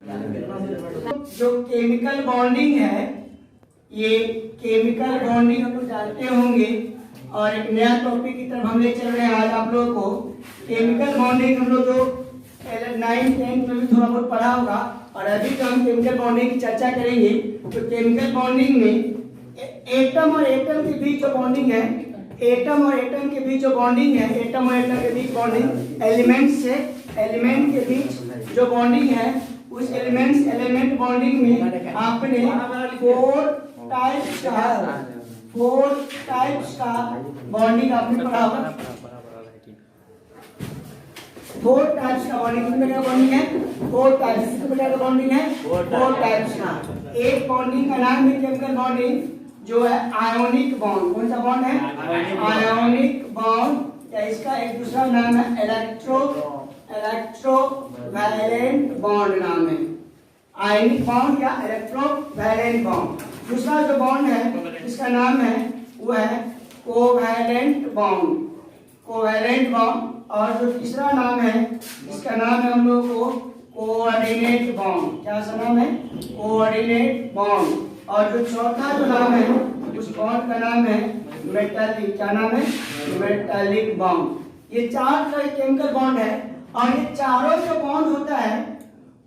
जो chemical bonding है, ये केमिकल बॉन्डिंग हम लोग जानते होंगे और एक नया टॉपिक की तरफ हम ले चल रहे हैं आज आप लोगों को। केमिकल बॉन्डिंग हम लोग जो 9th 10th में भी थोड़ा बहुत पढ़ा होगा और अभी तो हम केमिकल बॉन्डिंग की चर्चा करेंगे। तो केमिकल बॉन्डिंग में एटम और एटम के बीच जो बॉन्डिंग है, एटम और एटम के बीच जो बॉन्डिंग है, एटम और एटम के बीच बॉन्डिंग, एलिमेंट से एलिमेंट के बीच जो बॉन्डिंग है, उस एलिमेंट बॉन्डिंग में आपने फोर टाइप्स का बॉन्डिंग आपने पढ़ा होगा। 4 टाइप्स का बॉन्डिंग, कितने प्रकार का बॉन्डिंग है? 4 टाइप्स। कितने प्रकार का बॉन्डिंग है? 4 टाइप्स का। एक बॉन्डिंग का नाम है केमिकल बॉन्डिंग जो है आयोनिक बॉन्ड। कौन सा बॉन्ड है? Ionic bond. या इसका एक दूसरा नाम है इलेक्ट्रोवैलेंट बॉन्ड नाम है। आयनिक बॉन्ड या इलेक्ट्रोवैलेंट बॉन्ड। दूसरा जो बॉन्ड है इसका नाम है वो है कोवैलेंट बॉन्ड, कोवैलेंट बॉन्ड। और जो तीसरा नाम है इसका नाम है हम लोगों को कोऑर्डिनेट बॉन्ड। क्या सा नाम है? Coordinate bond. और जो चौथा जो नाम है उस बॉन्ड का नाम है मेटालिक। क्या नाम है? Metallic bond. ये 4 तरह के केमिकल बॉन्ड है और ये चारों जो बॉन्ड होता है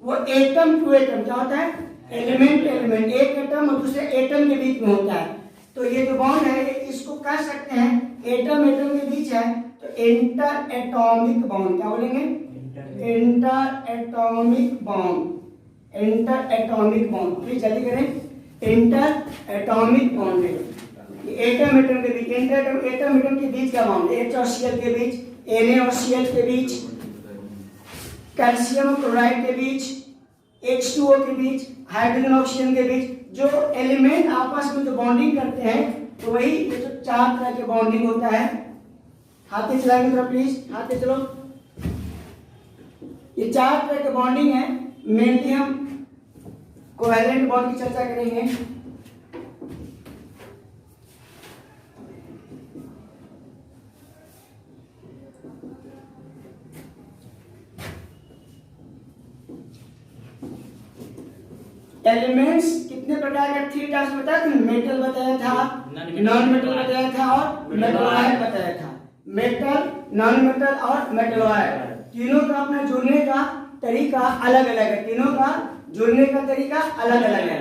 वो एटम टू एटम, क्या होता है? एलिमेंट एलिमेंट, एक एटम और दूसरे एटम के बीच में होता है। तो ये जो बॉन्ड है इसको कह सकते हैं एटम एटम के बीच है तो इंटर एटॉमिक बॉन्ड। क्या बोलेंगे? Inter atomic bond. Inter atomic bond, please जल्दी करें। इंटर एटॉमिक बॉन्ड है एटम एटम के बीच, एटम एटम के बीच का बॉन्ड, H और Cl के बीच, Na और Cl के बीच, कैल्शियम और क्लोराइड के बीच, H2O के बीच, हाइड्रोजन ऑक्सीजन के बीच। जो एलिमेंट आपस में जो बॉन्डिंग करते हैं तो वही ये जो 4 तरह के बॉन्डिंग होता है। हाथे चलाएंगे थोड़ा प्लीज, हाथे चलो। ये 4 तरह के बॉन्डिंग है। मेनली हम कोवैलेंट बॉन्ड की चर्चा करेंगे। एलिमेंट्स कितने प्रकार के? 3 टाइप्स बताया था। मेटल बताया था, नॉन मेटल बताया था और मेटलॉइड बताया था। मेटल, नॉन मेटल और मेटलॉइड, तीनों का अपना जुड़ने का तरीका अलग अलग है। तीनों का जुड़ने का तरीका अलग अलग है।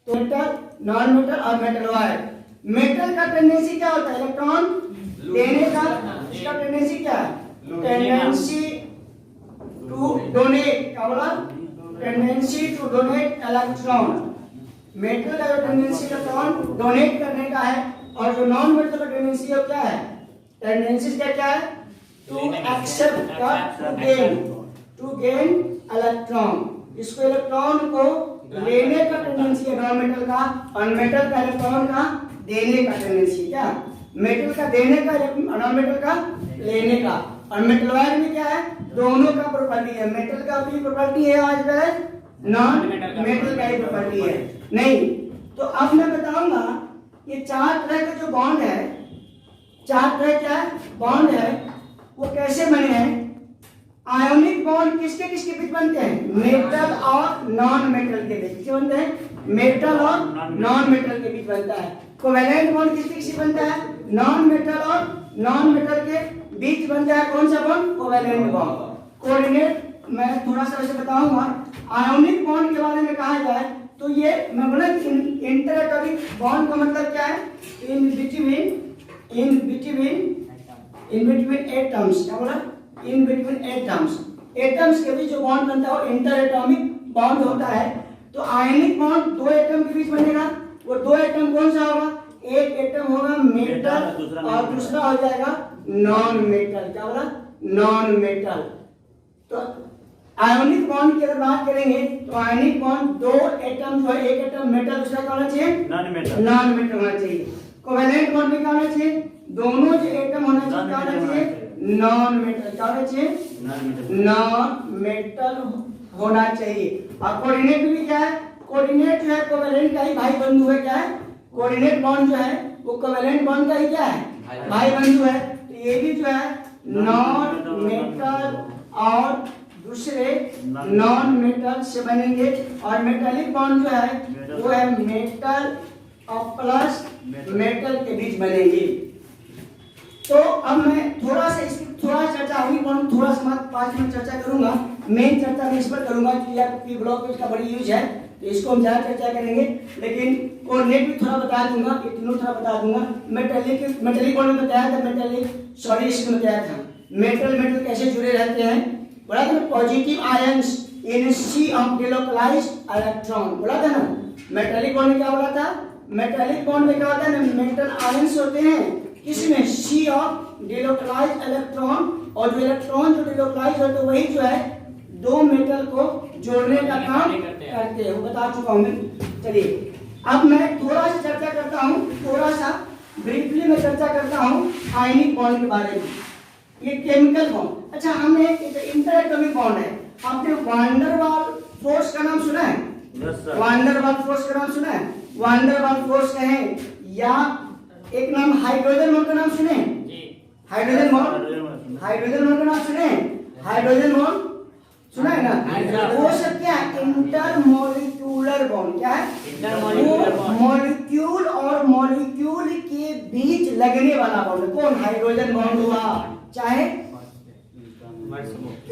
तो मेटल, नॉन मेटल और मेटलॉइड। मेटल का टेंडेंसी क्या होता है? इलेक्ट्रॉन देने का। इसका टेंडेंसी क्या है? Tendency to donate. क्या बोला? Tendency to donate electron. Metal का जो टेंडेंसी इलेक्ट्रॉन डोनेट करने का है और जो नॉन मेटल का टेंडेंसी है क्या है? टेंडेंसी क्या है? टू एक्सेप्ट का, टू गेन इलेक्ट्रॉन। इसको इलेक्ट्रॉन को लेने का टेंडेंसी है नॉन मेटल का, और मेटल का इलेक्ट्रॉन का देने का टेंडेंसी। क्या? मेटल का देने का, नॉन मेटल का लेने का। और मेटलॉइड में क्या है? दोनों का प्रॉपर्टी है। मेटल का भी प्रॉपर्टी है आज कल, नॉन मेटल का ही प्रॉपर्टी है नहीं। तो अब मैं बताऊंगा ये 4 तरह के जो बॉन्ड है, 4 तरह क्या बॉन्ड है वो कैसे बने हैं। आयोनिक बॉन्ड किसके किसके बीच बनते हैं? मेटल और नॉन मेटल के बीच बनते हैं। मेटल और नॉन मेटल के बीच बनता है। कोवैलेंट बॉन्ड किसके किसके बनता है? नॉन मेटल और नॉन मेटल के बीच बनता है। कौन सा बॉन्ड? Covalent bond. कोऑर्डिनेट मैं थोड़ा सा वैसे बताऊंगा। आयोनिक बॉन्ड के बारे में कहा जाए तो ये मैं बोला इंटर एटॉमिक बॉन्ड का मतलब क्या है? In between atoms. क्या बोला? इन बिटवीन एटम्स, एटम्स के बीच जो बॉन्ड बनता है वो इंटर एटॉमिक बॉन्ड होता है। तो आयनिक बॉन्ड 2 एटम के बीच बनेगा। वो 2 एटम कौन सा होगा? एक एटम होगा मेटल और दूसरा हो जाएगा नॉन मेटल। क्या बोला? Non metal. तो आयोनिक बॉन्ड की अगर बात करेंगे तो आयोनिक बॉन्ड 2 एटम जो है, एक एटम मेटल, दूसरा क्या होना चाहिए? नॉन मेटल होना चाहिए। कोवैलेंट बॉन्ड में क्या होना चाहिए? दोनों जो एटम होना चाहिए क्या होना चाहिए? Non metal. क्या होना चाहिए? नॉन मेटल होना चाहिए। और कोऑर्डिनेट भी क्या है? कोऑर्डिनेट जो है कोवैलेंट का ही भाई बंधु है। क्या है? कोऑर्डिनेट बॉन्ड जो है वो कोवैलेंट बॉन्ड का ही क्या है? भाई बंधु है। तो ये भी जो है नॉन मेटल और दूसरे नॉन मेटल से बनेंगे। और मेटालिक बॉन्ड जो है वो है मेटल और प्लस मेटल के बीच बनेगी। तो अब मैं थोड़ा सा इसकी थोड़ा चर्चा हुई, थोड़ा सा मैं 5 मिनट चर्चा करूंगा। मेन चर्चा मैं इस पर करूंगा कि यार पी ब्लॉक में इसका बड़ी यूज है, तो इसको हम ज्यादा चर्चा करेंगे। लेकिन कोऑर्डिनेट भी थोड़ा बता दूंगा, ये तीनों थोड़ा बता दूंगा। मेटालिक बॉन्ड में बताया था, इसमें बताया था मेटल कैसे जुड़े रहते हैं। बोला था ना positive ions in sea of delocalised electron, बोला था ना। मेटालिक बॉन्ड में क्या बोला था? मेटालिक बॉन्ड में क्या होता है ना, मेटल आयंस होते हैं किसमें? सी ऑफ डिलोकलाइज्ड इलेक्ट्रॉन। और जो इलेक्ट्रॉन जो डिलोकलाइज होते हैं वही जो है दो मेटल को जोड़ने का काम करते हैं, वो बता चुका हूं मैं। चलिए अब मैं थोड़ा सा चर्चा करता हूं, थोड़ा सा ब्रीफली मैं चर्चा करता हूं आयनिक बॉन्ड के बारे में। ये केमिकल बॉन्ड। अच्छा, हमने इंटर एटॉमिक बॉन्ड है। आपने वान डेर वाल फोर्स का नाम सुना है? वान डेर वाल फोर्स का नाम सुना है? वान डेर वाल फोर्स कहें या एक नाम हाइड्रोजन बॉन्ड का नाम सुने? हाइड्रोजन बॉन्ड, हाइड्रोजन बॉन्ड का नाम सुने? हाइड्रोजन बॉन्ड सुना है ना? वो सब क्या है? Intermolecular bond. क्या है? मॉलिक्यूल और मॉलिक्यूल के बीच लगने वाला बॉन्ड। कौन? हाइड्रोजन बॉन्ड हुआ, चाहे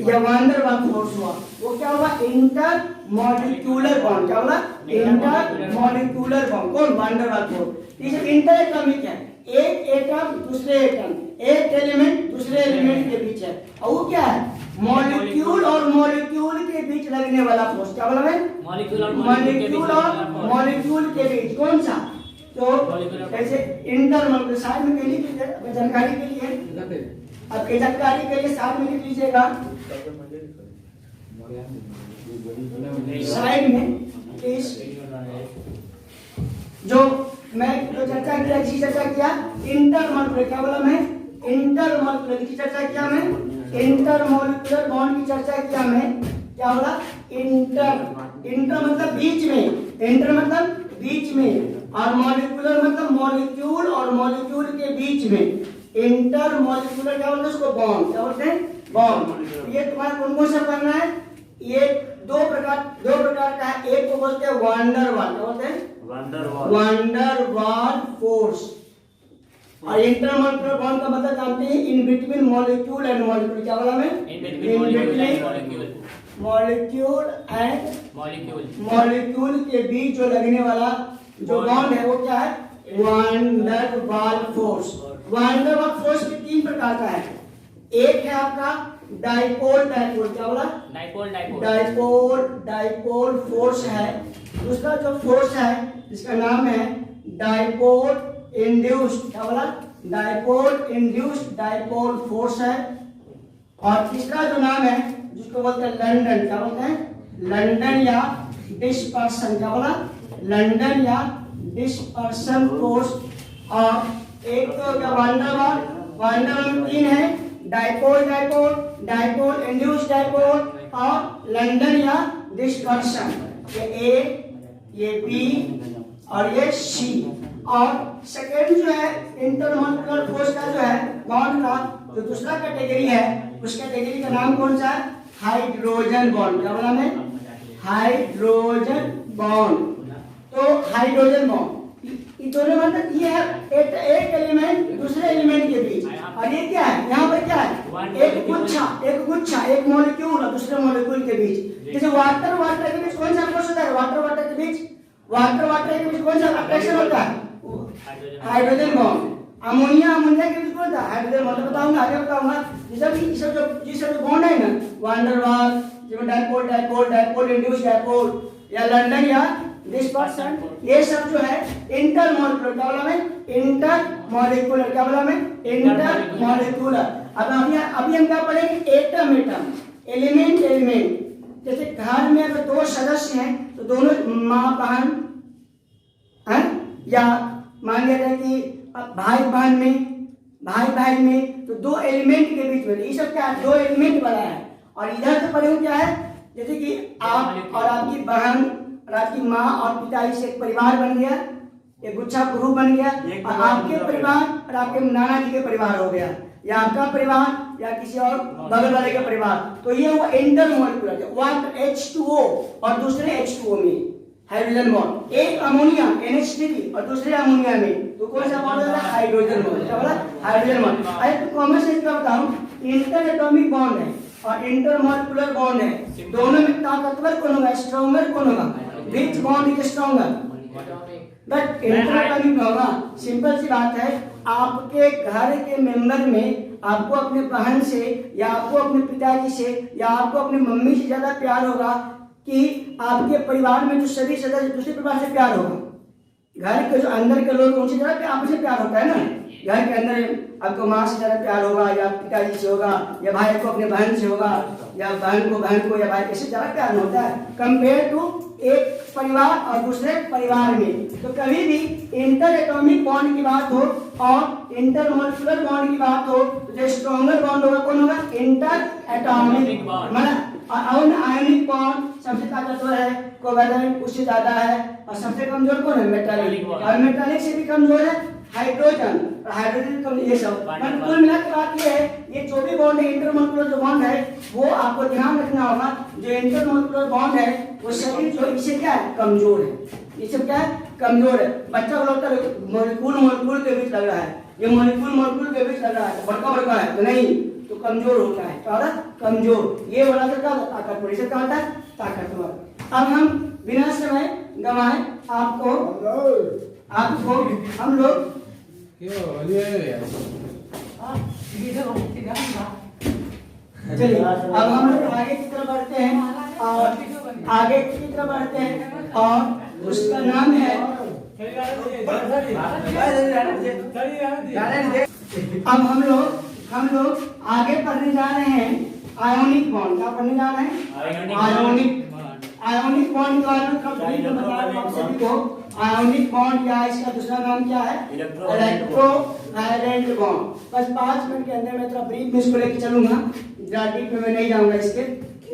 या वान डेर वाल फोर्स हुआ, वो क्या हुआ? Intermolecular bond. क्या हुआ? Intermolecular bond. कौन? Van der Waals force. Inter atomic है, एक एटम दूसरे एटम, एक एलिमेंट दूसरे एलिमेंट के बीच है। और वो क्या है? मॉलिक्यूल और मॉलिक्यूल के बीच लगने वाला फोर्स। क्या बोला मैं? मॉलिक्यूल और मॉलिक्यूल के बीच। कौन सा? तो ऐसे इंटरमॉलिक्यूलर साइड में लीजिए जानकारी के लिए, आपकी जानकारी के लिए साइड में लिख लीजिएगा, साइड में इस जो मैं जो चर्चा किया, जिसकी चर्चा किया इंटरमॉलिक्यूलर। क्या बोला मैं? इंटरमॉलिक्यूलर की चर्चा किया मैं, इंटरमॉलिक्यूलर बॉन्ड की चर्चा किया मैं। क्या बोला? इंटर मतलब बीच में, इंटर मतलब बीच में, और मॉलिक्यूलर मतलब मॉलिक्यूल और मॉलिक्यूल के बीच में। इंटरमॉलिक्यूलर क्या बोलते हैं उसको? बॉन्ड। क्या बोलते हैं? बॉन्ड। ये तुम्हारा कौन कौन सा पढ़ना है? ये दो प्रकार का है। एक को बोलते हैं वान डेर वाल। क्या बोलते हैं? वान डेर वाल फोर्स। और इंटरमॉलिक्यूलर बॉन्ड का मतलब जानते हैं? In between molecule and molecule. क्या बोला मैं? In between molecule and molecule के बीच जो लगने वाला जो बॉन्ड है वो क्या है? वान डेर वाल फोर्स। वान डेर वाल फोर्स भी 3 प्रकार का है। एक है आपका डाइपोल डाइपोल। क्या बोला? डाइपोल फोर्स है। दूसरा जो फोर्स है जिसका नाम है डाइपोल इंड्यूस्ड। क्या बोला? डाइपोल इंड्यूस्ड डाइपोल फोर्स है। और तीसरा जो नाम है जिसको बोलते हैं लंदन। क्या बोलते हैं? लंदन या डिस्पर्सन। क्या बोला? लंदन या डिस्पर्सन फोर्स। और एक तो क्या वान डेर वाल में 3 है, डाइपोल इंड्यूस्ड डाइपोल और लंदन या डिस्पर्सन। ये ए, ये बी और ये सी। और सेकेंड जो है इंटरमॉलिक्यूलर फोर्स का जो है बॉन्ड का जो दूसरा कैटेगरी है, उस कैटेगरी का नाम कौन सा है? Hydrogen bond. क्या बोला मैं? Hydrogen bond. तो हाइड्रोजन बॉन्ड दोनों मतलब ये है एक एलिमेंट दूसरे एलिमेंट के बीच। और ये क्या है? यहाँ पर क्या है? एक गुच्छा एक मॉलिक्यूल और दूसरे मॉलिक्यूल के बीच। जैसे वाटर के बीच कौन सा फोर्स होता है? वाटर के बीच कौन सा अट्रैक्शन होता है? Hydrogen bond. अमोनिया के बीच कौन सा? Hydrogen bond. बताऊंगा, आगे बताऊंगा। ये सब जो बॉन्ड है ना, van der Waals, dipole induced dipole या लंदन या डिस्पर्सन, ये सब जो है इंटरमॉलिक्यूलर। क्या बोला मैं? इंटरमॉलिक्यूलर। क्या बोला मैं? इंटरमॉलिक्यूलर। अब अभी हम क्या पढ़ेंगे? Atom element. जैसे घर में अगर 2 सदस्य हैं तो दोनों माँ बहन है, या मान लिया जाए कि भाई में, तो 2 एलिमेंट के बीच में। ये सब क्या है? 2 एलिमेंट बना है। और इधर से पढ़े क्या है? जैसे कि आप और आपकी बहन और आपकी माँ और पिताजी से एक परिवार बन गया, एक गुच्छा ग्रुप बन गया। और आपके परिवार और आपके नाना जी के परिवार हो गया। या आपका परिवार या किसी और बगल वाले का परिवार, तो ये हुआ इंटरमॉलिक्यूलर। वन H2O और दूसरे H2O में हाइड्रोजन बॉन्ड, एक अमोनिया NH3 और दूसरे अमोनिया में, तो कौन सा बॉन्ड होता है? Hydrogen bond. क्या बोला? Hydrogen bond. अरे तो कॉमन सेंस का बताऊं, इंटर एटॉमिक बॉन्ड है और इंटरमॉलिक्यूलर बॉन्ड है, दोनों में ताकतवर कौन होगा? स्ट्रॉन्गर कौन होगा? विच bond is stronger? But inter atomic होगा। सिंपल सी बात है, आपके घर के मेंबर में आपको अपने बहन से या आपको अपने पिताजी से या आपको अपनी मम्मी से ज्यादा प्यार होगा कि आपके परिवार में जो सभी सदस्य दूसरे परिवार से प्यार होगा। घर के जो अंदर के लोग उनसे ज्यादा आपसे प्यार होता है ना। घर के अंदर आपको माँ से ज्यादा प्यार होगा या पिताजी से होगा या भाई को अपने बहन से होगा या बहन को या भाई ऐसे ज्यादा प्यार होता है कंपेयर टू एक परिवार और दूसरे परिवार में। तो कभी भी इंटर एटॉमिक बॉन्ड की बात हो और इंटरमॉलिक्यूलर बॉन्ड की बात हो तो जो स्ट्रॉन्गर बॉन्ड होगा कौन होगा? Inter atomic bond. मतलब आयनिक बॉन्ड सबसे ताकतवर है, कोवैलेंट उससे ज्यादा है, और सबसे कमजोर कौन है? मेटालिक। और मेटालिक से भी कमजोर है हाइड्रोजन, और हाइड्रोजन कम, ये सब। कुल मिला के बात ये है, ये जो भी बॉन्ड है इंटरमॉलिक्यूलर जो बॉन्ड है वो आपको ध्यान रखना होगा, जो इंटरमॉलिक्यूलर बॉन्ड है वो सभी जो इसे क्या है? कमजोर है। ये सब क्या है? कमजोर है। बच्चा को लगता है मॉलिक्यूल के बीच लग रहा है, ये मॉलिक्यूल के बीच लग रहा है, बड़का है, तो नहीं, तो कमजोर होता है। क्या होता है? कमजोर। ये वाला तो क्या होता है? ताकतवर। इसे क्या होता है? ताकतवर। अब हम बिना समय गंवाए आपको हम लोग चलिए अब हम लोग आगे की तरफ बढ़ते हैं और आगे की तरफ बढ़ते हैं और उसका नाम है, अब हम लोग आगे पढ़ने जा रहे हैं आयोनिक बॉन्ड। क्या पढ़ने जा रहे हैं? आयोनिक बॉन्ड के बारे में आप सभी को। आयोनिक बॉन्ड या इसका दूसरा नाम क्या है? Electrovalent bond. बस 5 मिनट के अंदर मैं थोड़ा ब्रीफ में इसको लेके चलूंगा, ज्यादा डीप में मैं नहीं जाऊंगा, इसके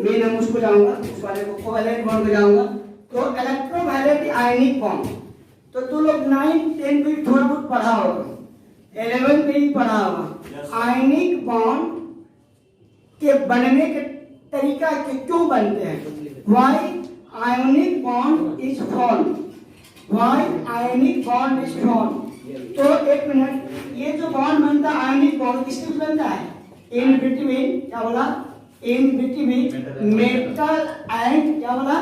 मेन हम उसको जाऊंगा, उस वाले को कोवैलेंट बॉन्ड को जाऊंगा। तो इलेक्ट्रोवैलेंट आयनिक बॉन्ड तो तुम लोग 9, 10 भी थोड़ा बहुत पढ़ा होगा, 11 में भी पढ़ा होगा। आयनिक बॉन्ड के बनने के तरीका के क्यों बनते हैं? Why ionic bond is formed? Why ionic bond is formed? तो एक मिनट, ये जो बॉन्ड बनता है आयनिक बॉन्ड किसके बीच बनता है? इन बिटवीन, क्या बोला? इन बिटवीन मेटल एंड क्या बोला?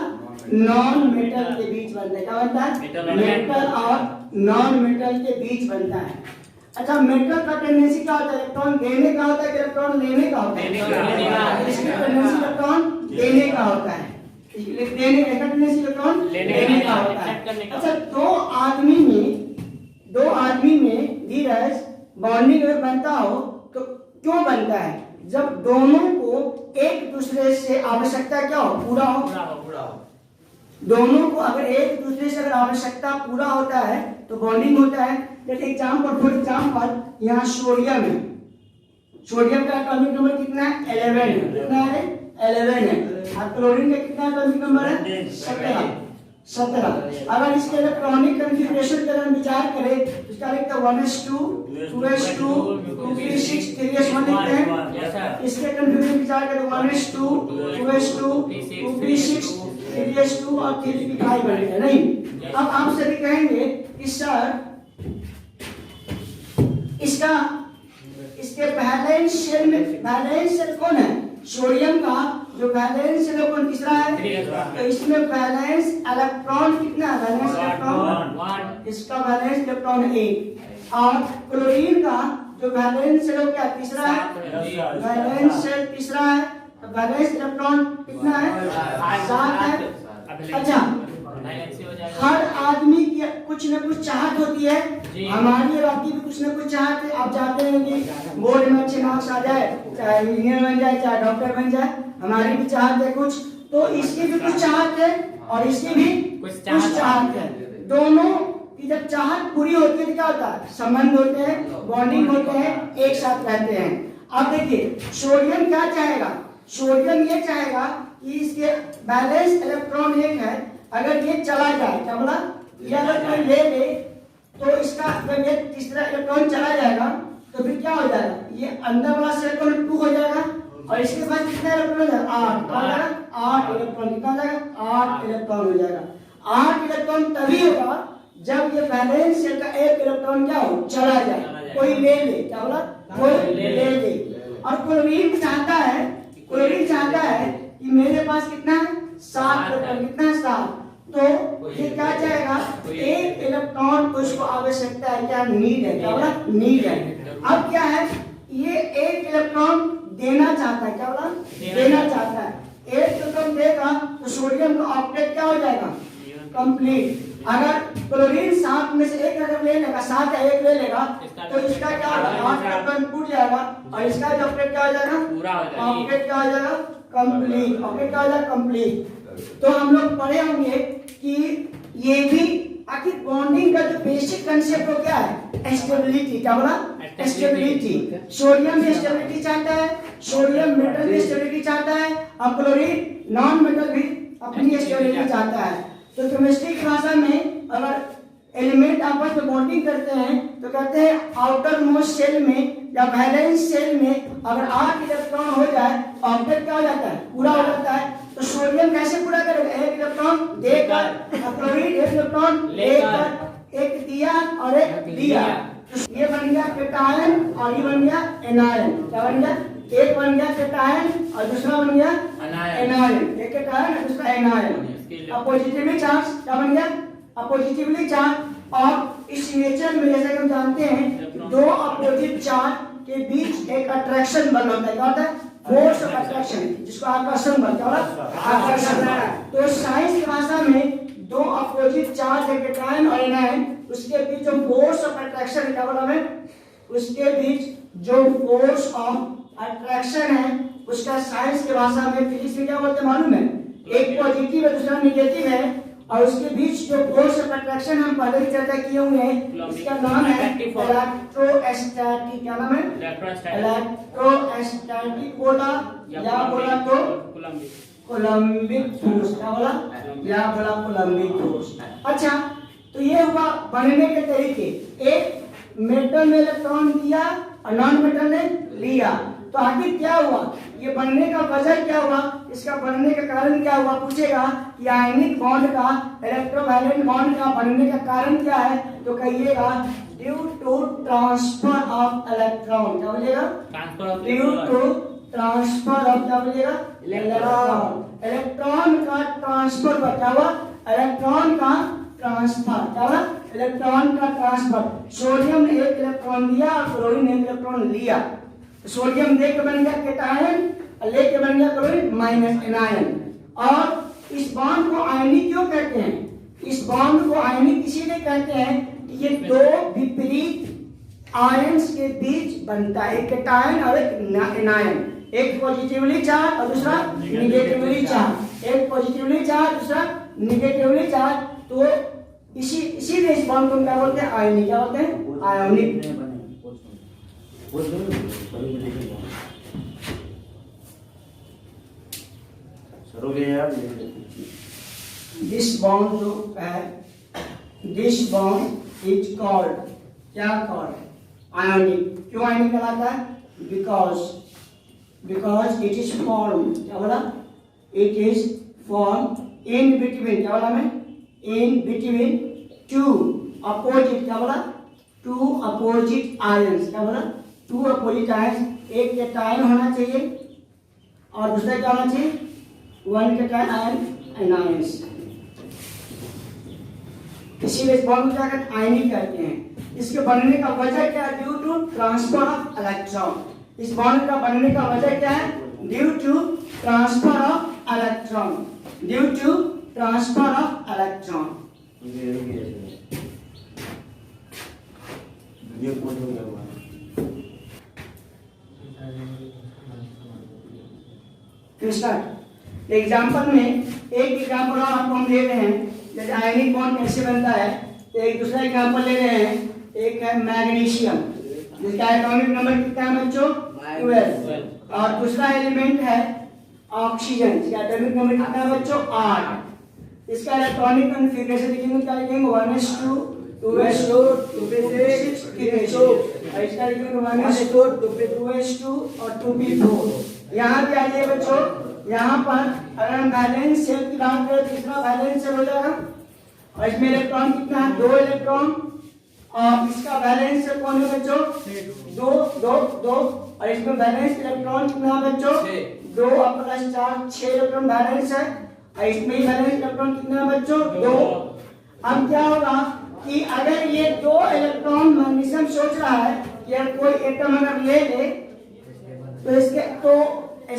नॉन मेटल के बीच बनता है। क्या बनता है? मेटल और नॉन मेटल के बीच बनता है। अच्छा, मेटल का टेंडेंसी क्या होता है? इलेक्ट्रॉन देने का होता है कि इलेक्ट्रॉन लेने का होता है? इसकी टेंडेंसी इलेक्ट्रॉन देने का होता है, देने का टेंडेंसी इलेक्ट्रॉन लेने का होता है। अच्छा, दो आदमी में धीरज बॉन्डिंग अगर बनता हो तो क्यों बनता है? जब दोनों को एक दूसरे से आवश्यकता क्या हो? पूरा हो। दोनों को अगर एक दूसरे से अगर आवश्यकता पूरा होता है तो बॉन्डिंग होता है। जैसे एग्जाम्पल, फॉर एग्जाम्पल यहाँ सोडियम है, सोडियम का एटॉमिक नंबर कितना है? 11 है। कितना है? 11 है। और क्लोरीन का कितना एटॉमिक नंबर है? 17। अगर इसके इलेक्ट्रॉनिक कॉन्फ़िगरेशन का हम विचार करें तो इसका लिखते हैं 1s2 2s2 2p6 3s1 लिखते हैं। इसके कॉन्फ़िगरेशन विचार करें 1s2 2s2 2p6 3s2 और 3p5 बनेगा। नहीं, अब आप सभी कहेंगे कि सर इसके वैलेंस शेल कौन है? सोडियम का जो वैलेंस शेल कौन तीसरा है? तो इसमें वैलेंस इलेक्ट्रॉन कितना है? वैलेंस इलेक्ट्रॉन, इसका वैलेंस इलेक्ट्रॉन 1। और क्लोरीन का जो वैलेंस शेल क्या तीसरा है? वैलेंस शेल तीसरा है, तो वैलेंस इलेक्ट्रॉन कितना है? 7 है। अच्छा, हर आदमी की कुछ न कुछ चाहत होती है, हमारी और आपकी भी कुछ न कुछ चाहत है। आप चाहते हैं कि बोर्ड में अच्छे मार्क्स आ जाए, चाहे इंजीनियर बन जाए, चाहे डॉक्टर बन जाए, हमारी भी चाहत है कुछ, तो इसकी भी कुछ चाहत है और इसकी भी कुछ चाहत है। दोनों की जब चाहत पूरी होती है तो क्या होता है? संबंध होते हैं, बॉन्डिंग होते हैं, एक साथ रहते हैं। अब देखिए सोडियम क्या चाहेगा? सोडियम ये चाहेगा कि इसके बैलेंस इलेक्ट्रॉन 1 है, अगर ये चला जाए, क्या बोला? ये अगर कोई ले ले तो इसका जब ये तीसरा इलेक्ट्रॉन चला जाएगा तो फिर क्या हो जाएगा, ये अंदर वाला सेल कौन 2 हो जाएगा और इसके बाद कितना इलेक्ट्रॉन हो जाएगा 8 हो जाएगा 8 इलेक्ट्रॉन कितना हो जाएगा 8 इलेक्ट्रॉन हो जाएगा। 8 इलेक्ट्रॉन तभी होगा जब ये वैलेंस शेल का एक इलेक्ट्रॉन क्या हो चला जाए, कोई ले ले, क्या बोला कोई ले ले। और क्लोरीन चाहता है कि मेरे पास कितना है 7 इलेक्ट्रॉन, कितना है 7, तो ये क्या चाहेगा एक इलेक्ट्रॉन को इसको आवश्यकता है, क्या नीड है, क्या बोला नीड है। अब क्या है ये एक इलेक्ट्रॉन देना चाहता है, क्या बोला देना चाहता है, एक इलेक्ट्रॉन देगा तो सोडियम का ऑक्टेट क्या हो जाएगा कंप्लीट। अगर क्लोरीन 7 में से एक अगर ले लेगा 7 या 1 ले लेगा तो इसका क्या होगा 8 इलेक्ट्रॉन टूट जाएगा और इसका जो ऑक्टेट क्या हो जाएगा ऑक्टेट क्या हो जाएगा कंप्लीट, ऑक्टेट क्या हो जाएगा कंप्लीट। तो हम लोग पढ़े होंगे कि ये भी आखिर बॉन्डिंग का जो बेसिक कंसेप्ट हो क्या है स्टेबिलिटी, क्या बोला स्टेबिलिटी। सोडियम भी स्टेबिलिटी चाहता है, सोडियम मेटल भी स्टेबिलिटी चाहता है और क्लोरीन नॉन मेटल भी अपनी स्टेबिलिटी चाहता है। तो केमिस्ट्री की भाषा में अगर एलिमेंट आपस में बॉन्डिंग करते हैं तो कहते हैं आउटर मोस्ट सेल में या वैलेंस सेल में अगर 8 इलेक्ट्रॉन हो जाए ऑक्टेट क्या हो जाता है पूरा हो जाता है। तो सोडियम कैसे पूरा करेगा, एक इलेक्ट्रॉन देकर, क्लोरीन एक इलेक्ट्रॉन लेकर, एक दिया और एक दिया, तो ये बन गया कैटायन और ये बन गया एनायन। क्या बन गया, एक बन गया कैटायन और दूसरा बन गया एनायन, एक कैटायन और दूसरा एनायन। पॉजिटिवली चार्ज क्या बन गया पॉजिटिवली चार्ज। और इस नेचर में जैसे कि हम जानते हैं दो अपोजिट चार्ज के बीच एक अट्रैक्शन बल होता है, क्या होता है फोर्स ऑफ अट्रैक्शन, जिसको आकर्षण बल क्या होता है आकर्षण। तो साइंस की भाषा में दो अपोजिट चार्ज है कैटायन और एनायन, उसके बीच जो फोर्स ऑफ अट्रैक्शन क्या बोला मैं, उसके बीच जो फोर्स ऑफ अट्रैक्शन है उसका साइंस की भाषा में फिजिक्स में क्या बोलते हैं मालूम है, एक पॉजिटिव है दूसरा नेगेटिव है और उसके बीच जो फोर्स ऑफ अट्रैक्शन हम पहले भी चर्चा किए हुए हैं, इसका नाम है इलेक्ट्रोस्टैटिक। क्या नाम है इलेक्ट्रोस्टैटिक, बोला या बोला तो कोलम्बिक फोर्स, क्या बोला या बोला कोलम्बिक फोर्स। अच्छा तो ये हुआ बनने के तरीके, एक मेटल में इलेक्ट्रॉन दिया और नॉन मेटल ने लिया, तो आखिर क्या हुआ, ये बनने का वजह क्या हुआ, इसका बनने का कारण क्या हुआ, पूछेगा कि आयनिक बॉन्ड का इलेक्ट्रोवैलेंट बॉन्ड का बनने का कारण क्या है, तो कहिएगा due to transfer of electron. क्या बोलिएगा ड्यू टू ट्रांसफर ऑफ, क्या बोलिएगा इलेक्ट्रॉन, इलेक्ट्रॉन का ट्रांसफर क्या हुआ, इलेक्ट्रॉन का ट्रांसफर, क्या हुआ इलेक्ट्रॉन का ट्रांसफर। सोडियम ने एक इलेक्ट्रॉन दिया और क्लोरीन ने एक इलेक्ट्रॉन लिया, सोडियम दे के बन गया कैटायन और लेके बन गया क्लोरीन माइनस एनायन। और इस बॉन्ड को आयनिक क्यों कहते हैं, इस बॉन्ड को आयनिक इसीलिए कहते हैं कि ये दो विपरीत आयंस के बीच बनता है, एक कैटायन और एक एनायन, एक पॉजिटिवली चार्ज और दूसरा नेगेटिवली चार्ज, एक पॉजिटिवली चार्ज दूसरा नेगेटिवली चार्ज। तो इसीलिए इस बॉन्ड को क्या बोलते हैं आयनिक, क्या बोलते हैं आयोनिक। दिस बॉन्ड जो है, दिस बॉन्ड इज कॉल्ड, क्या कॉल्ड आयोनिक। क्यों आयोनिक कहलाता है, बिकॉज इट इज फॉर्म, क्या बोला it is form in between, क्या बोला मैं इन बिटवीन टू अपोजिट, क्या बोला टू अपोजिट आयंस, क्या बोला टू अपोजिट आयंस, एक कैटायन होना चाहिए और दूसरा क्या होना चाहिए वन कैटायन आयन एनायंस। इसीलिए इस बॉन्ड को क्या कहते हैं आयनिक कहते हैं। इसके बनने का वजह क्या है, due to transfer of electron. इस बॉन्ड का बनने का वजह क्या है, due to transfer of electron, due to transfer of electron. Example में एक एग्जाम्पल और आपको हम दे रहे हैं, जैसे आयनिक बॉन्ड कैसे बनता है, तो एक दूसरा एग्जाम्पल ले रहे हैं, एक है मैग्नीशियम जिसका एटॉमिक नंबर कितना है बच्चों 12, और दूसरा एलिमेंट है ऑक्सीजन जिसका एटॉमिक नंबर कितना है बच्चों 8। इसका इलेक्ट्रॉनिक कॉन्फ़िगरेशन लिखेंगे, क्या लिखेंगे 1s2 2s2 2p6 3s2 और इसका लिखेंगे 1s4 2p2s2 और 2p4। यहाँ पे आइए बच्चों, यहाँ पर अगर हम वैलेंस शेल की बात करें तो कितना वैलेंस शेल हो जाएगा, और इसमें इलेक्ट्रॉन कितना है 2 इलेक्ट्रॉन, और इसका वैलेंस शेल कौन है बच्चों 2 2 2, और इसमें वैलेंस इलेक्ट्रॉन कितना है बच्चों 2 और प्लस 4 6 इलेक्ट्रॉन वैलेंस है, और इसमें वैलेंस इलेक्ट्रॉन कितना है बच्चों 2। अब क्या होगा कि अगर ये 2 इलेक्ट्रॉन मैग्नीशियम सोच रहा है कि यार कोई एटम अगर ले ले तो इसके तो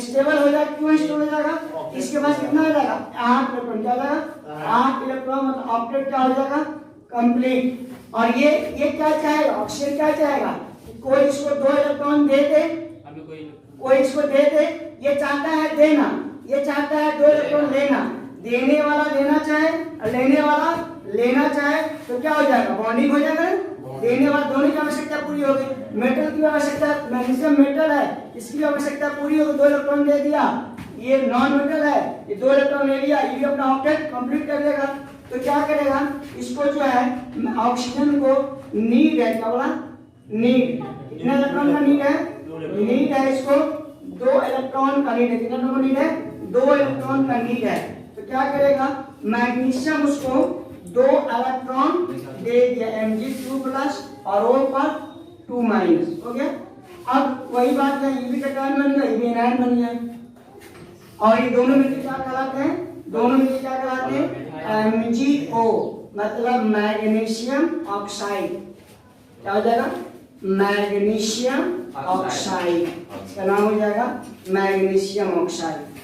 स्टेबल हो जाएगा, क्यों स्टेबल हो जाएगा, इसके पास कितना हो जाएगा 8 इलेक्ट्रॉन, क्या हो जाएगा 8 इलेक्ट्रॉन, मतलब ऑक्टेट क्या हो जाएगा कंप्लीट। और ये क्या चाहेगा, ऑक्सीजन क्या चाहेगा, कोई इसको 2 इलेक्ट्रॉन दे दे, कोई इसको दे दे, ये चाहता है देना, ये चाहता है 2 इलेक्ट्रॉन लेना, देने वाला देना चाहे और लेने वाला लेना चाहे तो क्या हो जाएगा बॉन्डिंग हो जाएगा, देने वाला दोनों की आवश्यकता पूरी हो गई। मेटल की आवश्यकता, मैग्नीशियम मेटल है, इसकी आवश्यकता पूरी हो गई, 2 इलेक्ट्रॉन दे दिया, ये नॉन मेटल है, ये 2 इलेक्ट्रॉन ले लिया, ये भी अपना ऑक्टेट कंप्लीट कर देगा। तो क्या करेगा, इसको जो है ऑक्सीजन को नीड है, क्या बोला नीड, कितने इलेक्ट्रॉन का नीड है, नीड है इसको 2 इलेक्ट्रॉन का नीड है, कितना नंबर नीड है 2 इलेक्ट्रॉन का नीड है। तो क्या करेगा मैग्नीशियम उसको 2 इलेक्ट्रॉन दे दिया Mg2+ और O पर 2- हो गया। अब वही बात है, ये भी कैटायन बन गया, ये भी एनायन बन गया, और ये दोनों मिलकर क्या कहलाते हैं, दोनों मिलकर क्या कहलाते हैं MgO, मतलब मैग्नीशियम ऑक्साइड, क्या हो जाएगा मैग्नीशियम ऑक्साइड, इसका नाम हो जाएगा मैग्नीशियम ऑक्साइड।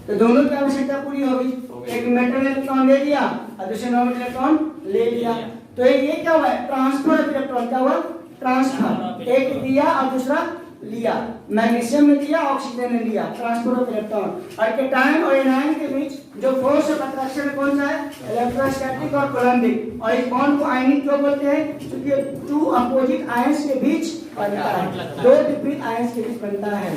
तो दोनों की आवश्यकता पूरी हो गई, एक मेटल इलेक्ट्रॉन ले लिया और दूसरे नॉन मेटल इलेक्ट्रॉन ले लिया, तो ये क्या हुआ ट्रांसफर ऑफ इलेक्ट्रॉन, क्या हुआ ट्रांसफर, एक दिया और दूसरा लिया, मैग्नीशियम ने दिया ऑक्सीजन ने लिया, ट्रांसफर ऑफ इलेक्ट्रॉन। और कैटायन और एनायन के बीच जो फोर्स ऑफ अट्रैक्शन कौन सा है इलेक्ट्रोस्टैटिक और कूलम्बिक, और इस बॉन्ड को आयनिक क्यों बोलते हैं, क्योंकि 2 अपोजिट आयंस के बीच बनता है, 2 विपरीत आयंस के बीच बनता है।